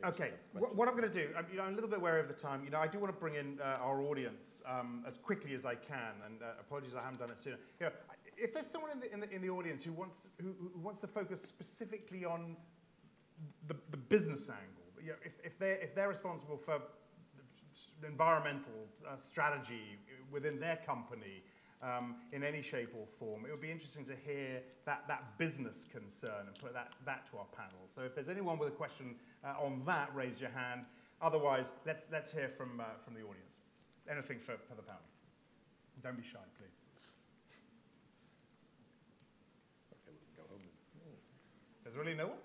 Okay, what I'm going to do, I'm a little bit wary of the time. I do want to bring in our audience as quickly as I can, and apologies I haven't done it sooner. If there's someone in the audience who wants to focus specifically on the business angle, if they're responsible for environmental strategy within their company in any shape or form, it would be interesting to hear that business concern and put that to our panel. So if there's anyone with a question on that, raise your hand. Otherwise, let's hear from the audience. Anything for the panel. Don't be shy, please. Okay, we can go home then. There's really no one?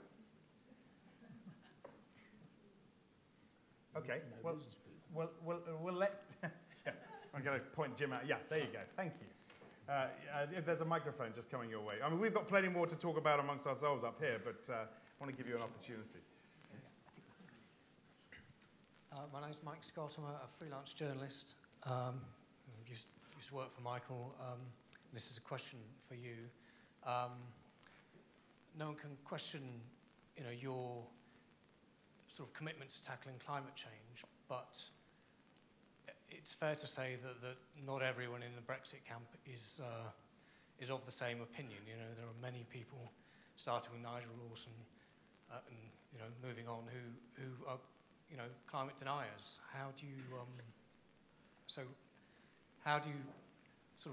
Okay, we'll let... I'm going to point Jim out. Yeah, there you go. Thank you. If there's a microphone just coming your way. I mean, we've got plenty more to talk about amongst ourselves up here, but I want to give you an opportunity. My name's Mike Scott. I'm a freelance journalist. Used to work for Michael. This is a question for you. No one can question, your sort of commitment to tackling climate change, but it's fair to say that not everyone in the Brexit camp is of the same opinion. There are many people, starting with Nigel Lawson and moving on, who are climate deniers. How do you sort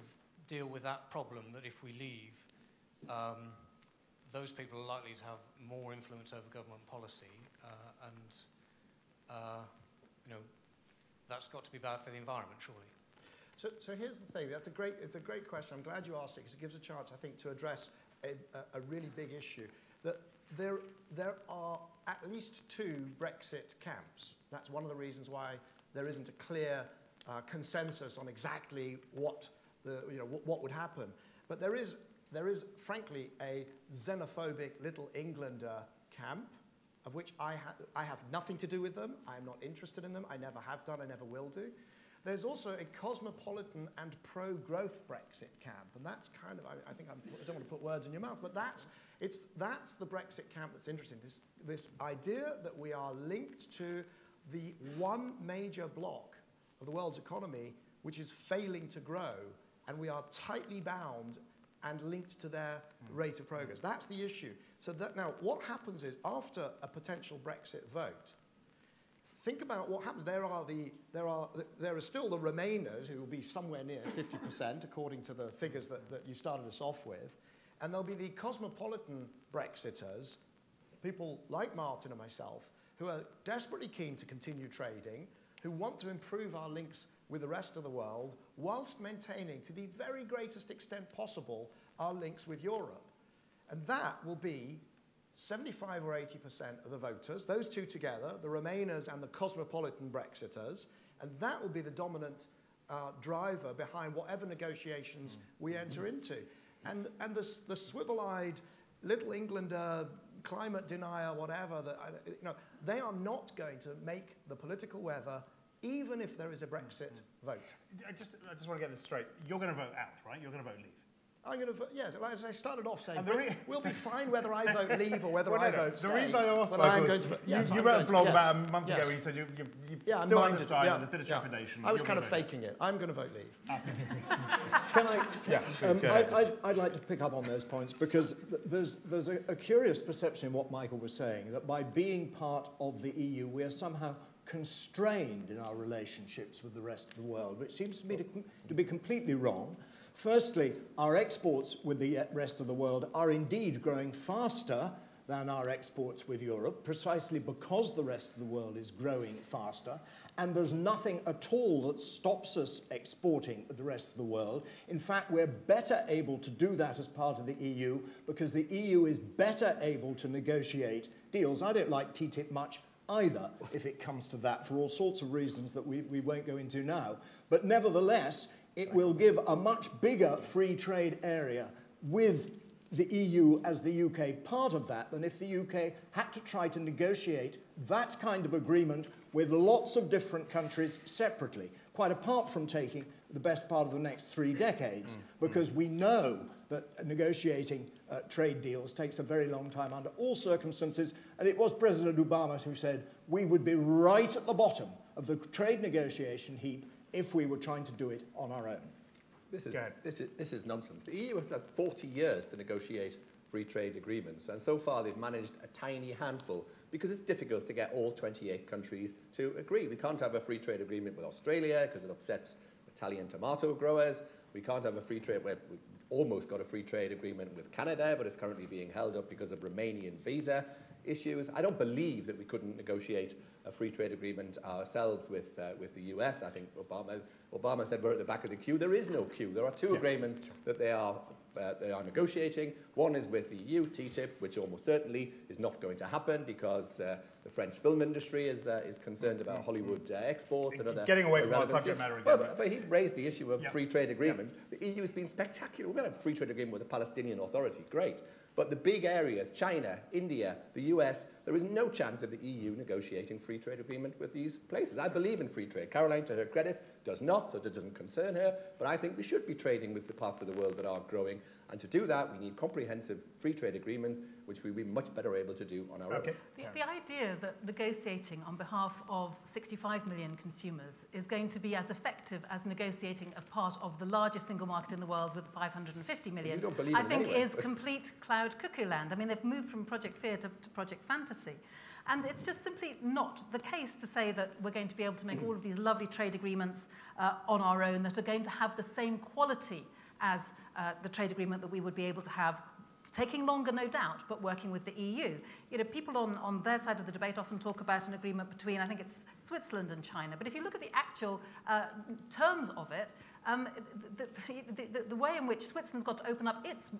of deal with that problem that if we leave, those people are likely to have more influence over government policy, and that's got to be bad for the environment, surely. So here's the thing. It's a great question. I'm glad you asked it because it gives a chance, I think, to address a really big issue. That there are at least two Brexit camps. That's one of the reasons why there isn't a clear consensus on exactly what would happen. But there is, frankly, a xenophobic Little Englander camp, of which I have nothing to do with them. I'm not interested in them. I never have done. I never will do. There's also a cosmopolitan and pro-growth Brexit camp, and that's kind of, I don't want to put words in your mouth, but that's the Brexit camp that's interesting. This idea that we are linked to the one major block of the world's economy which is failing to grow, and we are tightly bound and linked to their rate of progress. That's the issue. So now what happens is, after a potential Brexit vote, think about what happens. There are still the Remainers, who will be somewhere near 50%, according to the figures that you started us off with. And there'll be the cosmopolitan Brexiters, people like Martin and myself, who are desperately keen to continue trading, who want to improve our links with the rest of the world, whilst maintaining, to the very greatest extent possible, our links with Europe. And that will be 75 or 80% of the voters, those two together, the Remainers and the cosmopolitan Brexiters, and that will be the dominant driver behind whatever negotiations we enter into. And the swivel-eyed Little Englander, climate denier, whatever, they are not going to make the political weather, even if there is a Brexit vote. I just want to get this straight. You're going to vote out, right? You're going to vote leave. I'm going to vote, yeah, as I started off saying, we'll be fine whether I vote leave or whether I vote stay. The reason I asked Michael, you wrote a blog about a month ago where you said you're still undecided with a bit of trepidation. I was kind of faking it. I'm going to vote leave. I'd like to pick up on those points, because there's a curious perception in what Michael was saying, that by being part of the EU, we are somehow constrained in our relationships with the rest of the world, which seems to me to be completely wrong. Firstly, our exports with the rest of the world are indeed growing faster than our exports with Europe, precisely because the rest of the world is growing faster, and there's nothing at all that stops us exporting with the rest of the world. In fact, we're better able to do that as part of the EU, because the EU is better able to negotiate deals. I don't like TTIP much either, if it comes to that, for all sorts of reasons that we won't go into now. But nevertheless, it will give a much bigger free trade area with the EU as the UK part of that than if the UK had to try to negotiate that kind of agreement with lots of different countries separately, quite apart from taking the best part of the next 3 decades, because we know that negotiating trade deals takes a very long time under all circumstances, and it was President Obama who said, we would be right at the bottom of the trade negotiation heap if we were trying to do it on our own. This is nonsense. The EU has had 40 years to negotiate free trade agreements, and so far they've managed a tiny handful because it's difficult to get all 28 countries to agree. We can't have a free trade agreement with Australia because it upsets Italian tomato growers. We can't have a free trade, we almost got a free trade agreement with Canada, but it's currently being held up because of Romanian visa issues. I don't believe that we couldn't negotiate a free trade agreement ourselves with the US. I think Obama said we're at the back of the queue. There is no queue. There are two agreements that they are negotiating. One is with the EU, TTIP, which almost certainly is not going to happen because the French film industry is concerned about Hollywood exports and other... Getting away from our subject matter again. Well, but he raised the issue of free trade agreements. The EU has been spectacular. We're going to have a free trade agreement with the Palestinian Authority. Great. But the big areas, China, India, the US, there is no chance of the EU negotiating free trade agreement with these places. I believe in free trade. Caroline, to her credit, does not, so it doesn't concern her. But I think we should be trading with the parts of the world that are growing. And to do that, we need comprehensive free trade agreements, which we'll be much better able to do on our own. The idea that negotiating on behalf of 65 million consumers is going to be as effective as negotiating as part of the largest single market in the world with 550 million, I think is complete cloud cuckoo land. I mean, they've moved from Project Fear to Project Fantasy. And it's just simply not the case to say that we're going to be able to make all of these lovely trade agreements on our own that are going to have the same quality as the trade agreement that we would be able to have, taking longer, no doubt, but working with the EU. You know, people on their side of the debate often talk about an agreement between, I think it's Switzerland and China, but if you look at the actual terms of it, the way in which Switzerland's got to open up its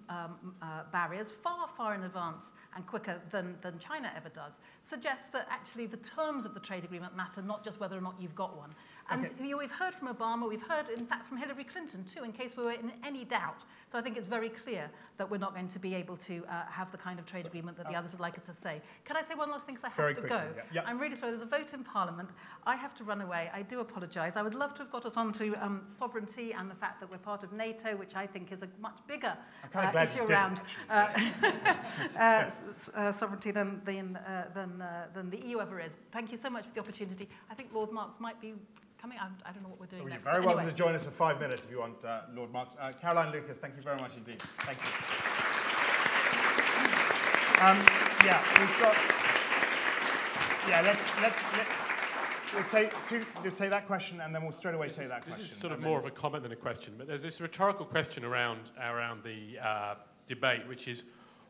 barriers far, far in advance and quicker than China ever does suggests that actually the terms of the trade agreement matter, not just whether or not you've got one. And you know, we've heard from Obama, we've heard, in fact, from Hillary Clinton, too, in case we were in any doubt. So I think it's very clear that we're not going to be able to have the kind of trade agreement that the others would like us to say. Can I say one last thing, because I have to go? Yeah. I'm really sorry, there's a vote in Parliament. I have to run away. I do apologise. I would love to have got us onto sovereignty and the fact that we're part of NATO, which I think is a much bigger issue around sovereignty than the EU ever is. Thank you so much for the opportunity. I think Lord Marks might be coming. I don't know what we're doing next. You're very welcome to join us for 5 minutes if you want, Lord Marks. Caroline Lucas, thank you very much indeed. Thank you. We've got... We'll take that question and then we'll straight away take that question. This is sort of more of a comment than a question, but there's this rhetorical question around the debate, which is,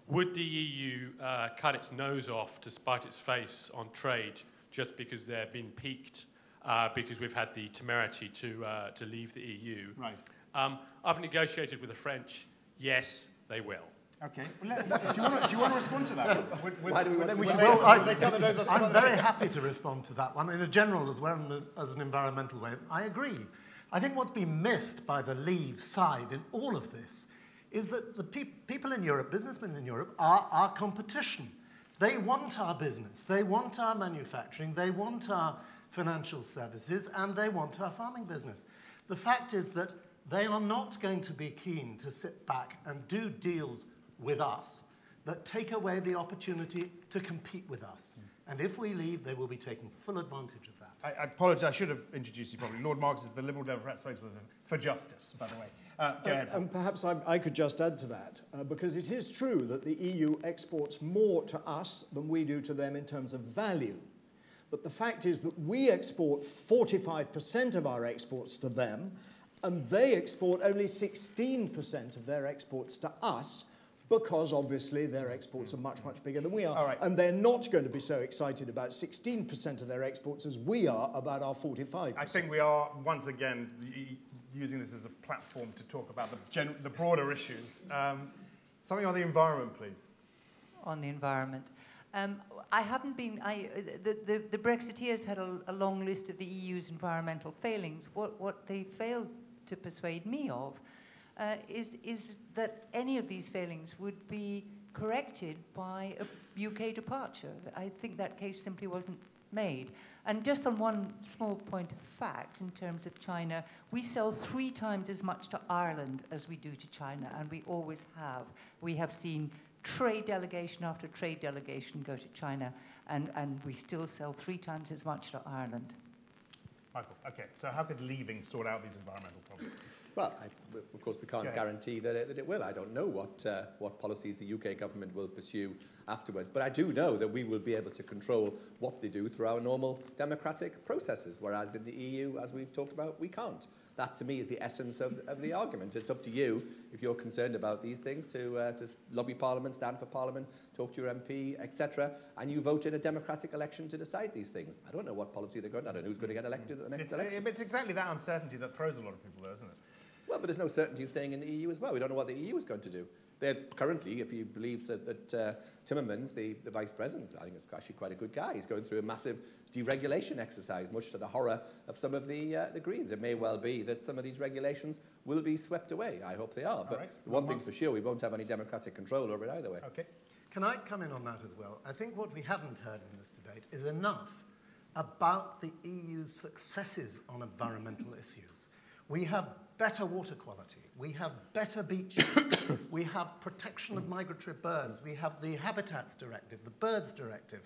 would the EU cut its nose off to spite its face on trade just because they've been piqued because we've had the temerity to leave the EU? Right. I've negotiated with the French. Yes, they will. Okay. Well, do you want to respond to that? I'm very happy to respond to that one in a general as well as an environmental way. I agree. I think what's been missed by the Leave side in all of this is that the people in Europe, businessmen in Europe, are our competition. They want our business. They want our manufacturing. They want our financial services, and they want our farming business. The fact is that they are not going to be keen to sit back and do deals with us that take away the opportunity to compete with us. And if we leave, they will be taking full advantage of that. I apologise, I should have introduced you properly. Lord Marks is the Liberal Democrat spokesman for justice, by the way. Go ahead. And perhaps I could just add to that, because it is true that the EU exports more to us than we do to them in terms of value. But the fact is that we export 45% of our exports to them, and they export only 16% of their exports to us, because obviously their exports are much, much bigger than we are. All right. And they're not going to be so excited about 16% of their exports as we are about our 45%. I think we are, once again, using this as a platform to talk about the broader issues. Something on the environment, please. On the environment. I haven't been... the Brexiteers had a long list of the EU's environmental failings. What they failed to persuade me of is that any of these failings would be corrected by a UK departure. I think that case simply wasn't made. And just on one small point of fact, in terms of China, we sell 3 times as much to Ireland as we do to China, and we always have. We have seen trade delegation after trade delegation go to China. and we still sell 3 times as much to Ireland. Michael, okay, so how could leaving sort out these environmental problems? Well, of course, we can't guarantee that it will. I don't know what policies the UK government will pursue afterwards, but I do know that we will be able to control what they do through our normal democratic processes, whereas in the EU, as we've talked about, we can't. That, to me, is the essence of the argument. It's up to you, if you're concerned about these things, to lobby Parliament, stand for Parliament, talk to your MP, etc., and you vote in a democratic election to decide these things. I don't know what policy they're going to. I don't know who's going to get elected at the next election. It's exactly that uncertainty that throws a lot of people, though, isn't it? Well, but there's no certainty of staying in the EU as well. We don't know what the EU is going to do. They're currently, if you believe that Timmermans, the Vice President, I think it's actually quite a good guy. He's going through a massive deregulation exercise, much to the horror of some of the Greens. It may well be that some of these regulations will be swept away. I hope they are. But one thing's for sure, we won't have any democratic control over it either way. Okay. Can I come in on that as well? I think what we haven't heard in this debate is enough about the EU's successes on environmental issues. We have better water quality, we have better beaches, we have protection of migratory birds, we have the Habitats Directive, the Birds Directive,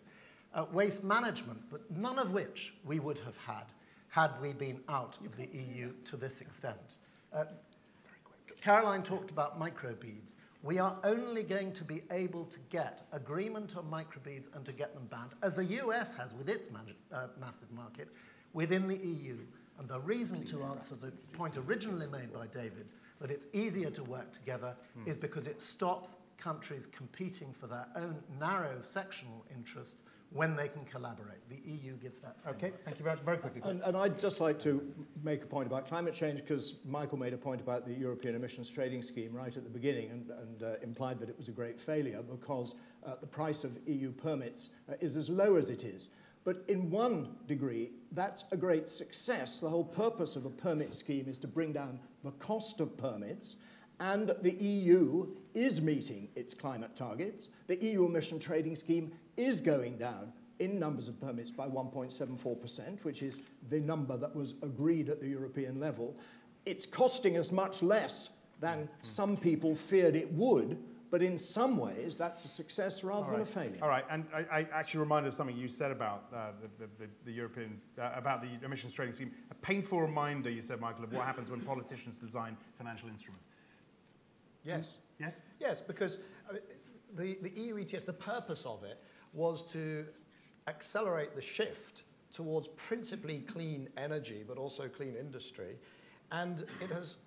waste management, but none of which we would have had we been out of the EU to this extent. Caroline talked about microbeads. We are only going to be able to get agreement on microbeads and to get them banned, as the US has with its massive market, within the EU. And the reason, to answer the point originally made by David, that it's easier to work together is because it stops countries competing for their own narrow sectional interests when they can collaborate. The EU gives that framework. Okay, thank you very much. Very quickly. And I'd just like to make a point about climate change, because Michael made a point about the European Emissions Trading Scheme right at the beginning and implied that it was a great failure because the price of EU permits is as low as it is. But in one degree, that's a great success. The whole purpose of a permit scheme is to bring down the cost of permits, and the EU is meeting its climate targets. The EU emission trading scheme is going down in numbers of permits by 1.74%, which is the number that was agreed at the European level. It's costing us much less than some people feared it would, but in some ways, that's a success rather than a failure. All right, and I actually reminded of something you said about the European, about the emissions trading scheme. A painful reminder, you said, Michael, of what happens when politicians design financial instruments. Yes. Yes? Yes, because the EU ETS, the purpose of it was to accelerate the shift towards principally clean energy, but also clean industry. And it has,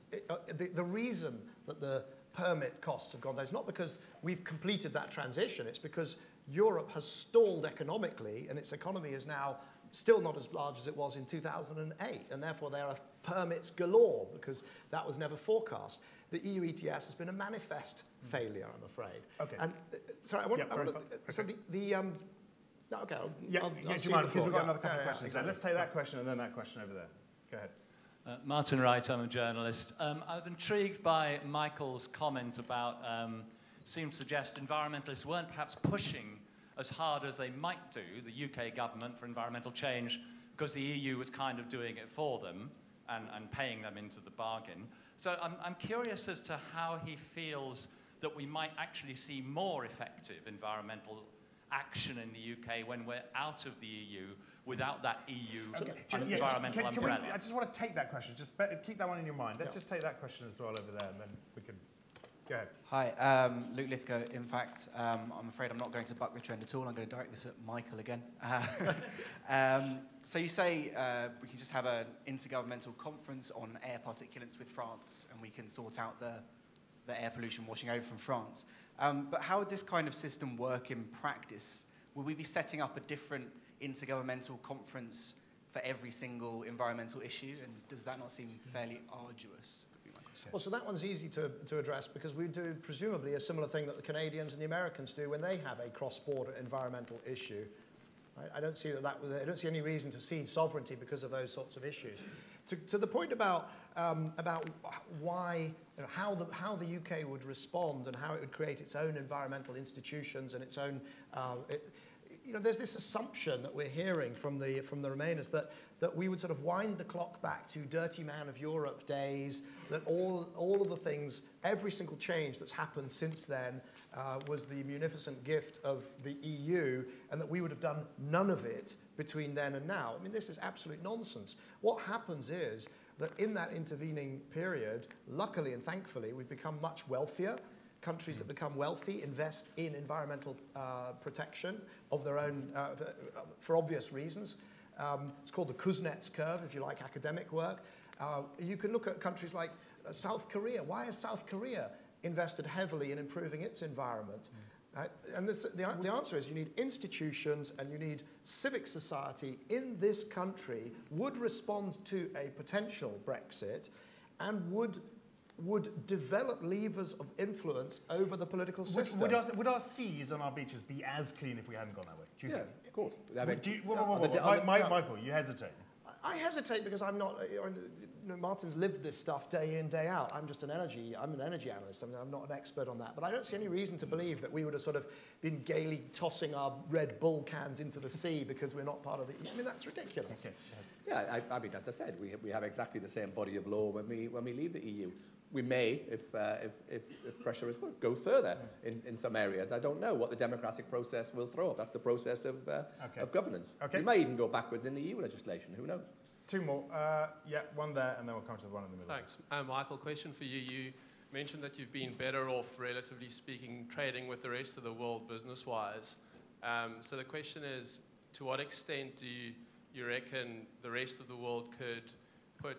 the reason that the permit costs have gone down, it's not because we've completed that transition, it's because Europe has stalled economically and its economy is now still not as large as it was in 2008, and therefore there are permits galore because that was never forecast. The EU ETS has been a manifest failure, I'm afraid. Okay. And sorry, I want to. So no, okay. I'll do you mind? Because we've got another couple of questions. Exactly. Let's take that question and then that question over there. Go ahead. Martin Wright, I'm a journalist. I was intrigued by Michael's comment about, seemed to suggest environmentalists weren't perhaps pushing as hard as they might do, the UK government, for environmental change, because the EU was kind of doing it for them and paying them into the bargain. So I'm curious as to how he feels that we might actually see more effective environmental action in the UK when we're out of the EU without that EU environmental umbrella. I just want to take that question. Just keep that one in your mind. Let's just take that question as well over there, and then we can go ahead. Hi, Luke Lithgow. In fact, I'm afraid I'm not going to buck the trend at all. I'm going to direct this at Michael again. So you say we can just have an intergovernmental conference on air particulates with France, and we can sort out the air pollution washing over from France. But how would this kind of system work in practice? Would we be setting up a different intergovernmental conference for every single environmental issue? And does that not seem fairly arduous? Would be my question. Well, so that one's easy to address because we do presumably a similar thing that the Canadians and the Americans do when they have a cross-border environmental issue. Right? I don't see I don't see any reason to cede sovereignty because of those sorts of issues. To the point about why, how the UK would respond and how it would create its own environmental institutions and its own, you know, there's this assumption that we're hearing from the Remainers that we would sort of wind the clock back to dirty man of Europe days, that all of the things, every single change that's happened since then was the munificent gift of the EU, and that we would have done none of it between then and now. I mean, this is absolute nonsense. What happens is that in that intervening period, luckily and thankfully, we've become much wealthier. Countries that become wealthy invest in environmental protection of their own, for obvious reasons. It's called the Kuznets curve, if you like academic work. You can look at countries like South Korea. Why has South Korea invested heavily in improving its environment? And the answer is you need institutions and you need civic society in this country would respond to a potential Brexit and would develop levers of influence over the political system. Would our seas on our beaches be as clean if we hadn't gone that way? Do you think? Of course. Michael, you hesitate. I hesitate because I'm not. Martin's lived this stuff day in, day out. I'm an energy analyst. I mean, I'm not an expert on that, but I don't see any reason to believe that we would have sort of been gaily tossing our Red Bull cans into the sea because we're not part of the. I mean, that's ridiculous. Okay. Yeah, I mean, as I said, we have exactly the same body of law when we leave the EU. We may, if pressure is put, go further in some areas. I don't know what the democratic process will throw up. That's the process of governance. Okay. We may even go backwards in the EU legislation. Who knows? Two more. Yeah, one there, and then we'll come to the one in the middle. Thanks. Michael, question for you. You mentioned that you've been better off, relatively speaking, trading with the rest of the world business-wise. So the question is, to what extent do you reckon the rest of the world could put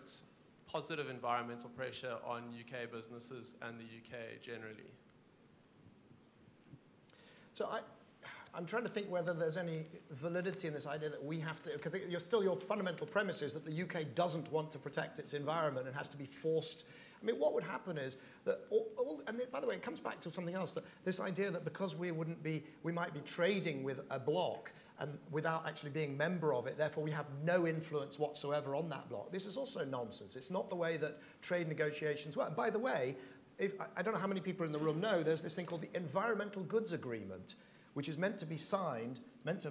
positive environmental pressure on UK businesses and the UK generally? So I'm trying to think whether there's any validity in this idea that we have to, because your fundamental premise is that the UK doesn't want to protect its environment and has to be forced. I mean, what would happen is that, and by the way, it comes back to something else, that this idea that because we might be trading with a bloc and without actually being a member of it, therefore we have no influence whatsoever on that bloc. This is also nonsense. It's not the way that trade negotiations work. And by the way, I don't know how many people in the room know, there's this thing called the Environmental Goods Agreement, which is meant to have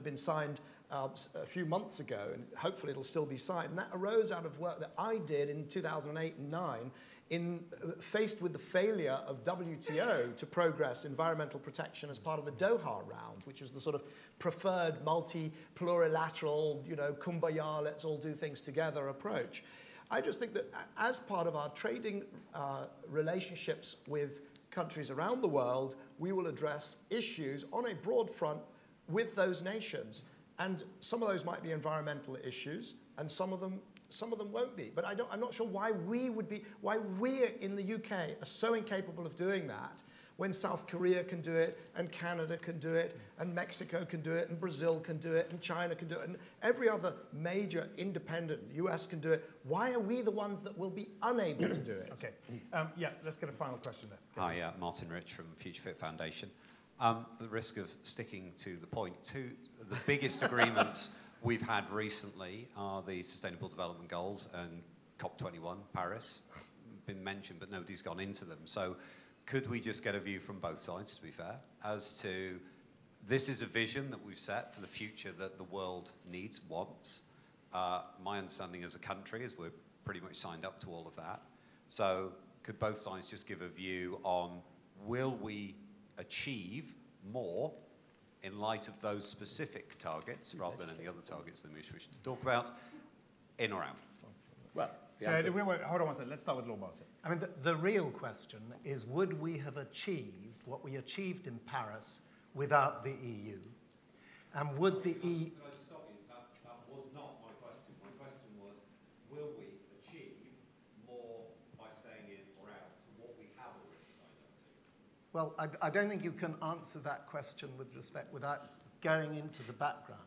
been signed a few months ago, and hopefully it'll still be signed. And that arose out of work that I did in 2008 and 9, faced with the failure of WTO to progress environmental protection as part of the Doha round, which was the sort of preferred multi-plurilateral, kumbaya, let's all do things together approach. I just think that as part of our trading relationships with countries around the world, we will address issues on a broad front with those nations. And some of those might be environmental issues, and some of them won't be. But I'm not sure why we're in the UK are so incapable of doing that when South Korea can do it, and Canada can do it, and Mexico can do it, and Brazil can do it, and China can do it, and every other major independent, the US can do it. Why are we the ones that will be unable to do it? Okay. Yeah, let's get a final question there. Hi, Martin Rich from Future Fit Foundation. At the risk of sticking to the point, the biggest agreements we've had recently are the Sustainable Development Goals and COP21, Paris. Been mentioned, but nobody's gone into them. So could we just get a view from both sides, to be fair, as to this is a vision that we've set for the future that the world needs, wants. My understanding as a country is we're pretty much signed up to all of that. So could both sides just give a view on will we achieve more in light of those specific targets, rather than any other targets that we wish to talk about, in or out? Well, hold on one second. Let's start with Lord Martin. I mean, the real question is, would we have achieved what we achieved in Paris without the EU? And would the EU... Can I just stop you? That was not my question. My question was, will we achieve more by staying in or out to what we have already signed up to? Well, I don't think you can answer that question with respect without going into the background.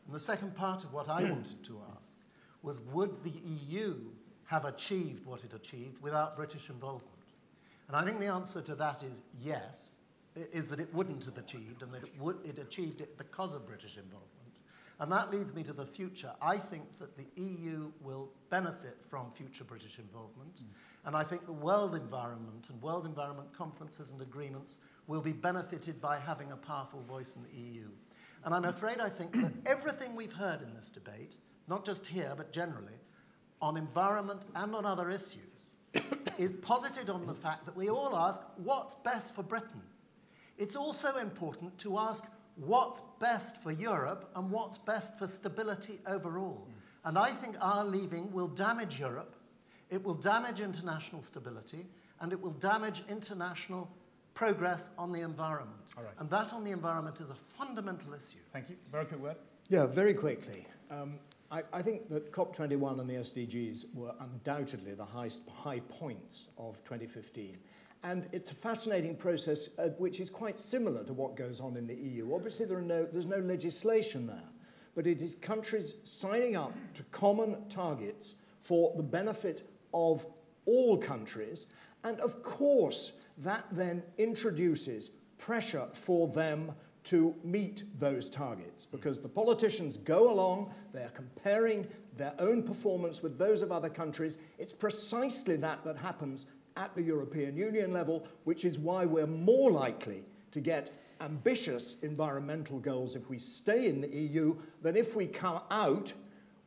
And the second part of what I wanted to ask was, would the EU have achieved what it achieved without British involvement? And I think the answer to that is yes, is that it wouldn't have achieved, and that it achieved it because of British involvement. And that leads me to the future. I think that the EU will benefit from future British involvement, and I think the world environment and world environment conferences and agreements will be benefited by having a powerful voice in the EU. And I'm afraid I think that everything we've heard in this debate, not just here, but generally, on environment and on other issues, is posited on the fact that we all ask, what's best for Britain? It's also important to ask, what's best for Europe and what's best for stability overall? And I think our leaving will damage Europe, it will damage international stability, and it will damage international progress on the environment. All right. And that on the environment is a fundamental issue. Thank you. Very quick word. Yeah, very quickly. I think that COP21 and the SDGs were undoubtedly the high points of 2015. And it's a fascinating process which is quite similar to what goes on in the EU. Obviously, there's no legislation there, but it is countries signing up to common targets for the benefit of all countries. And of course, that then introduces pressure for them to meet those targets, because the politicians go along, they're comparing their own performance with those of other countries. It's precisely that happens at the European Union level, which is why we're more likely to get ambitious environmental goals if we stay in the EU than if we come out,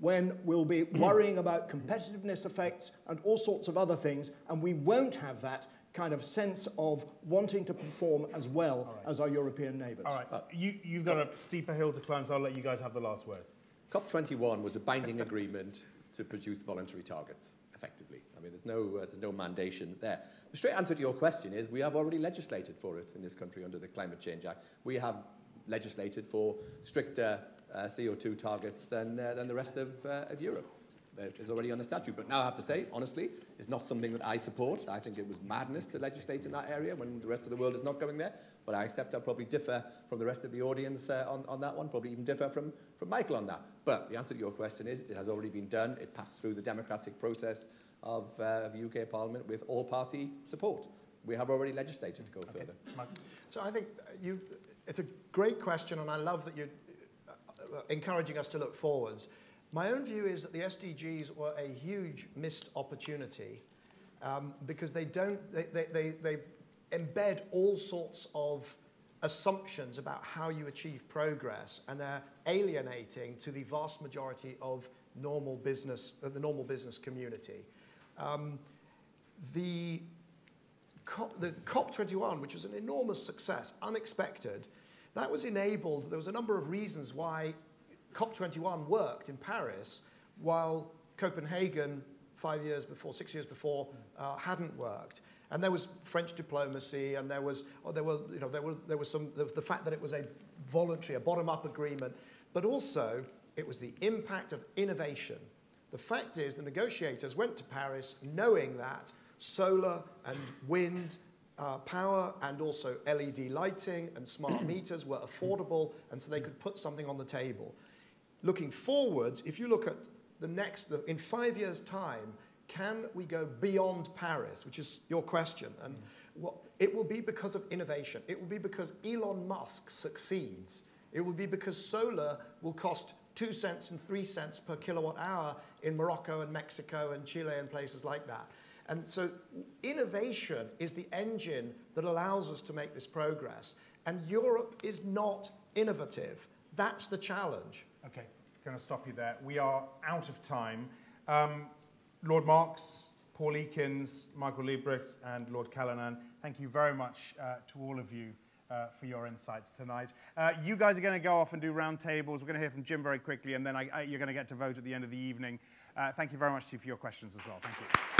when we'll be worrying about competitiveness effects and all sorts of other things, and we won't have that kind of sense of wanting to perform as well as our European neighbours. All right, you've got a steeper hill to climb, so I'll let you guys have the last word. COP21 was a binding agreement to produce voluntary targets, effectively. I mean, there's no mandation there. The straight answer to your question is we have already legislated for it in this country under the Climate Change Act. We have legislated for stricter CO2 targets than the rest of Europe. It's already on the statute. But now I have to say, honestly, it's not something that I support. I think it was madness to legislate in that area when the rest of the world is not going there. But I accept I'll probably differ from the rest of the audience on that one, probably even differ from Michael on that. But the answer to your question is it has already been done. It passed through the democratic process of UK Parliament with all-party support. We have already legislated to go further. So I think it's a great question, and I love that you're encouraging us to look forwards. My own view is that the SDGs were a huge missed opportunity because they embed all sorts of assumptions about how you achieve progress, and they're alienating to the vast majority of the normal business community. The COP21, which was an enormous success, unexpected, that was enabled. There was a number of reasons why COP21 worked in Paris, while Copenhagen 6 years before hadn't worked. And there was French diplomacy, and there was the fact that it was a voluntary, a bottom-up agreement, but also it was the impact of innovation. The fact is, the negotiators went to Paris knowing that solar and wind power and also LED lighting and smart meters were affordable, and so they could put something on the table. Looking forwards, if you look at in 5 years' time, can we go beyond Paris, which is your question? And it will be because of innovation. It will be because Elon Musk succeeds. It will be because solar will cost 2 cents and 3 cents per kilowatt hour in Morocco and Mexico and Chile and places like that. And so innovation is the engine that allows us to make this progress. And Europe is not innovative. That's the challenge. Okay, going to stop you there. We are out of time. Lord Marks, Paul Ekins, Michael Liebrecht, and Lord Callanan, thank you very much to all of you for your insights tonight. You guys are going to go off and do round tables. We're going to hear from Jim very quickly, and then you're going to get to vote at the end of the evening. Thank you very much to you for your questions as well. Thank you.